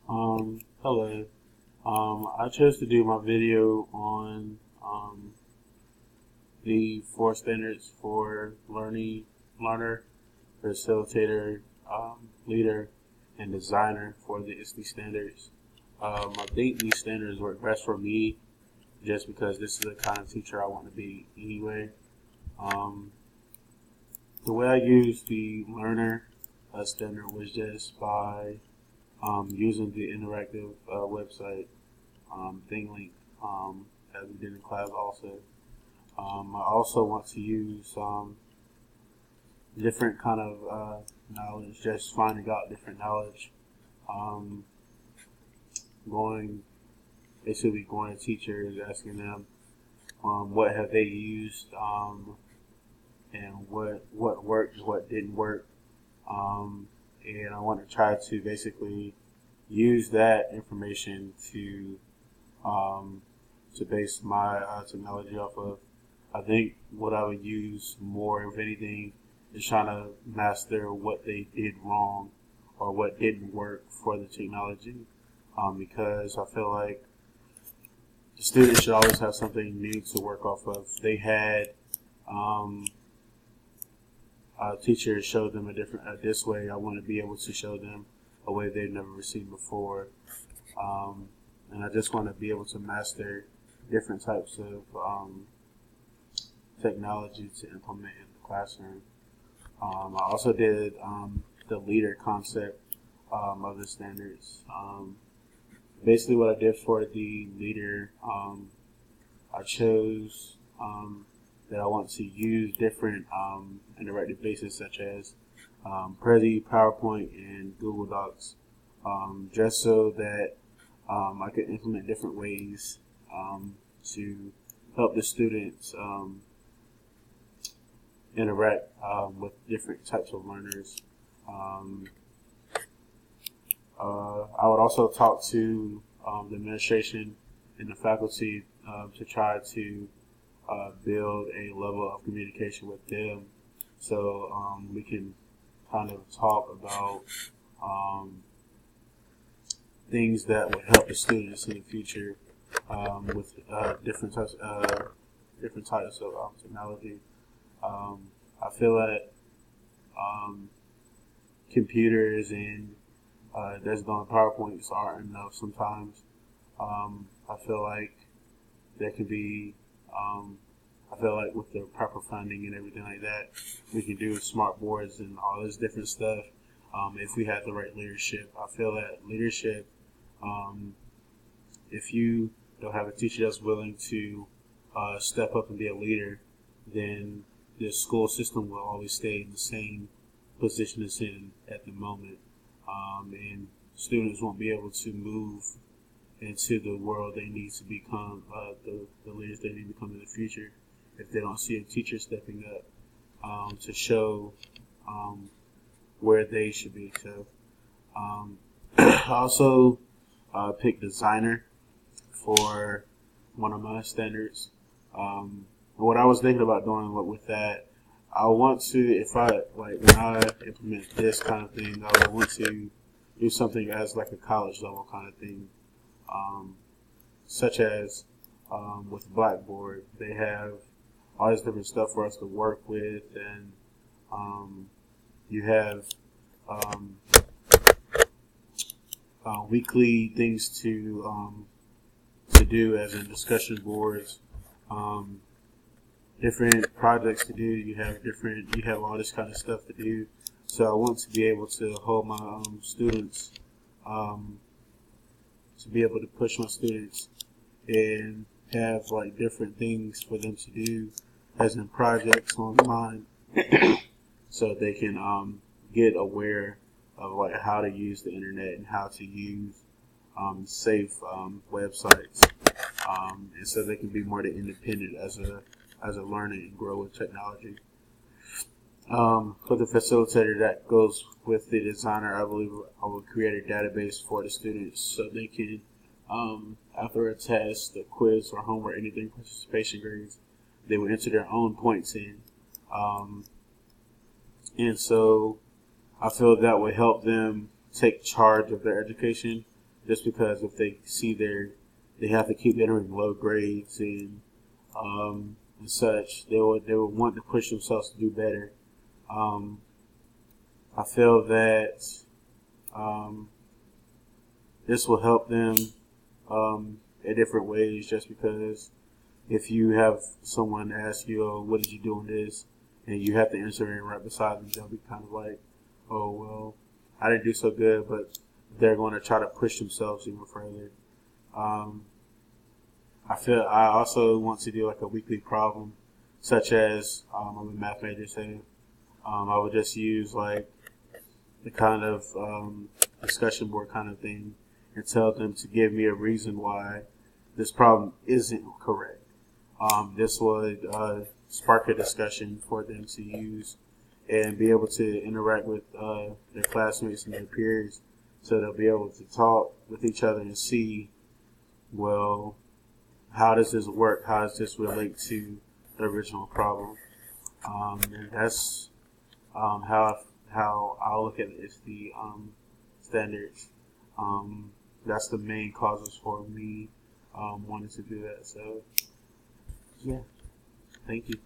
Hello. I chose to do my video on the four standards for learner, facilitator, leader, and designer for the ISTE standards. I think these standards work best for me just because this is the kind of teacher I want to be anyway. Um, the way I used the learner standard was just by using the interactive website ThingLink as we did in class also. I also want to use different kind of knowledge, just finding out different knowledge. Um, going basically going to teachers, asking them what have they used and what worked, what didn't work. And I want to try to basically use that information to base my technology off of. I think what I would use more, if anything, is trying to master what they did wrong or what didn't work for the technology, because I feel like the students should always have something new to work off of. They had teachers show them this way. I want to be able to show them a way they've never received before, and I just want to be able to master different types of technology to implement in the classroom. I also did the leader concept of the standards. Basically, what I did for the leader, I chose that I want to use different interactive bases such as Prezi, PowerPoint, and Google Docs, just so that I could implement different ways to help the students interact with different types of learners. I would also talk to the administration and the faculty to try to build a level of communication with them, so we can kind of talk about things that would help the students in the future with different types of technology. I feel that computers and just doing PowerPoints aren't enough sometimes. I feel like there could be, I feel like with the proper funding and everything like that, we can do smart boards and all this different stuff if we have the right leadership. I feel that leadership, if you don't have a teacher that's willing to step up and be a leader, then the school system will always stay in the same position it's in at the moment, and students won't be able to move into the world they need to become, the leaders they need to become in the future, if they don't see a teacher stepping up to show where they should be. So I also picked designer for one of my standards. What I was thinking about doing with that, I want to, if I like when I implement this kind of thing, I would want to do something as like a college level kind of thing, such as with Blackboard, they have all this different stuff for us to work with, and you have weekly things to do, as in discussion boards. Different projects to do. You have all this kind of stuff to do. So I want to be able to hold my students, to be able to push my students and have like different things for them to do, as in projects online, so they can get aware of like how to use the internet and how to use safe websites, and so they can be more independent as a learner and grow with technology. For the facilitator that goes with the designer, I believe I will create a database for the students so they can, after a test, a quiz, or homework, anything, participation grades, they will enter their own points in. And so I feel that would help them take charge of their education just because if they see they have to keep entering low grades and such, they would want to push themselves to do better. I feel that this will help them in different ways, just because if you have someone ask you, oh, what did you do on this? And you have to answer it right beside them, they'll be kind of like, oh, well, I didn't do so good, but they're going to try to push themselves even further. I also want to do like a weekly problem, such as I'm a math major, so I would just use like the kind of discussion board kind of thing and tell them to give me a reason why this problem isn't correct. This would spark a discussion for them to use and be able to interact with their classmates and their peers, so they'll be able to talk with each other and see, well, how does this work? How does this relate to the original problem? And that's how I look at it, is the standards. That's the main causes for me wanting to do that. So, yeah, thank you.